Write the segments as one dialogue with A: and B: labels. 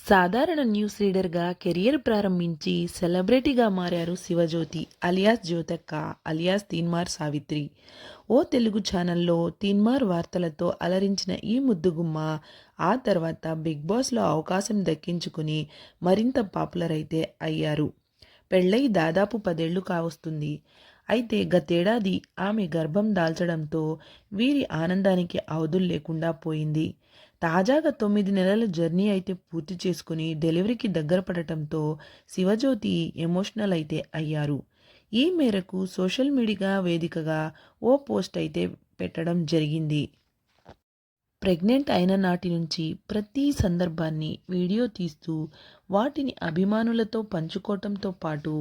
A: సాధారణ news రీడర్గా career ప్రారంభించి సెలబ్రిటీగా మారారు శివజ్యోతి అలియాస్ జ్యోతక్క అలియాస్ తీన్మార్ సావిత్రి. ఓ తెలుగు ఛానల్లో తీన్మార్ వార్తలతో అలరించిన ఈ ముద్దుగుమ్మ ఆ తర్వాత బిగ్ బాస్లో అవకాశం దక్కించుకుని మరింత పాపులర్ అయితే అయ్యారు. పెళ్ళై దాదాపు 10 ఏళ్లు కావస్తుంది. అయితే గతేడాది ఆమె గర్భం దాల్చడంతో వీరి ఆనందానికి అవధులు లేకుండా పోయింది. తాజాగా 9 నెలల జర్నీ అయితే పూర్తి చేసుకుని డెలివరీకి దగ్గర పడటంతో శివజ్యోతి ఎమోషనల్ అయితే అయ్యారు. ఈ మేరకు సోషల్ మీడియా వేదికగా ఓ పోస్ట్ అయితే పెట్టడం జరిగింది. ప్రెగ్నెంట్ అయిన నాటి నుంచి ప్రతి సందర్భాన్ని వీడియో తీస్తూ వాటిని అభిమానులతో పంచుకోవటంతో పాటు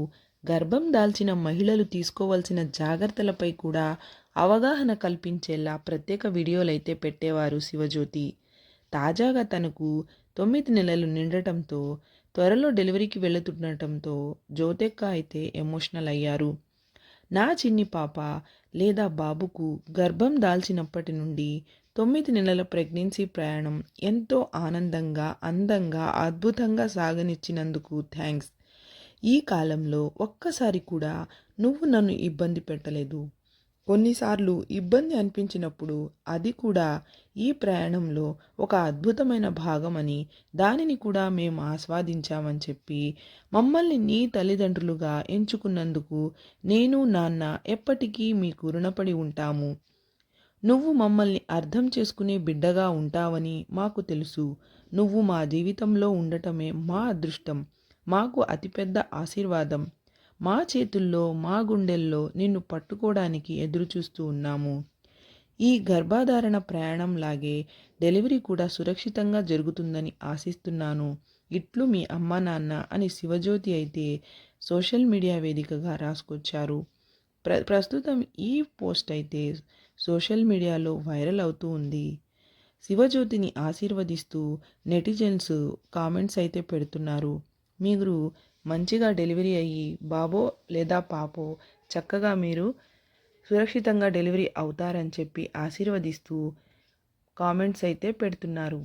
A: గర్భం దాల్చిన మహిళలు తీసుకోవాల్సిన జాగ్రత్తలపై కూడా అవగాహన కల్పించేలా ప్రత్యేక వీడియోలైతే పెట్టేవారు శివజ్యోతి. తాజాగా తనకు 9 నెలలు నిండటంతో త్వరలో డెలివరీకి వెళుతుండటంతో జ్యోతెక్క అయితే ఎమోషనల్ అయ్యారు. నా చిన్ని పాప లేదా బాబుకు గర్భం దాల్చినప్పటి నుండి 9 నెలల ప్రెగ్నెన్సీ ప్రయాణం ఎంతో ఆనందంగా, అందంగా, అద్భుతంగా సాగనిచ్చినందుకు థ్యాంక్స్. ఈ కాలంలో ఒక్కసారి కూడా నువ్వు నన్ను ఇబ్బంది పెట్టలేదు. కొన్నిసార్లు ఇబ్బంది అనిపించినప్పుడు అది కూడా ఈ ప్రయాణంలో ఒక అద్భుతమైన భాగమని, దానిని కూడా మేము ఆస్వాదించామని చెప్పి మమ్మల్ని నీ తల్లిదండ్రులుగా ఎంచుకున్నందుకు నేను, నాన్న ఎప్పటికీ మీకు రుణపడి ఉంటాము. నువ్వు మమ్మల్ని అర్థం చేసుకునే బిడ్డగా ఉంటావని మాకు తెలుసు. నువ్వు మా జీవితంలో ఉండటమే మా అదృష్టం, మాకు అతిపెద్ద ఆశీర్వాదం. మా చేతుల్లో, మా గుండెల్లో నిన్ను పట్టుకోవడానికి ఎదురుచూస్తూ ఉన్నాము. ఈ గర్భధారణ ప్రయాణం లాగే డెలివరీ కూడా సురక్షితంగా జరుగుతుందని ఆశిస్తున్నాను. ఇట్లు మీ అమ్మ నాన్న అని శివజ్యోతి అయితే సోషల్ మీడియా వేదికగా రాసుకొచ్చారు. ప్రస్తుతం ఈ పోస్ట్ అయితే సోషల్ మీడియాలో వైరల్ అవుతూ ఉంది. శివజ్యోతిని ఆశీర్వదిస్తూ నెటిజన్స్ కామెంట్స్ అయితే పెడుతున్నారు. మీరు మంచిగా డెలివరీ అయ్యి బాబో లేదా పాపో చక్కగా మీరు సురక్షితంగా డెలివరీ అవుతారని చెప్పి ఆశీర్వదిస్తూ కామెంట్స్ అయితే పెడుతున్నారు.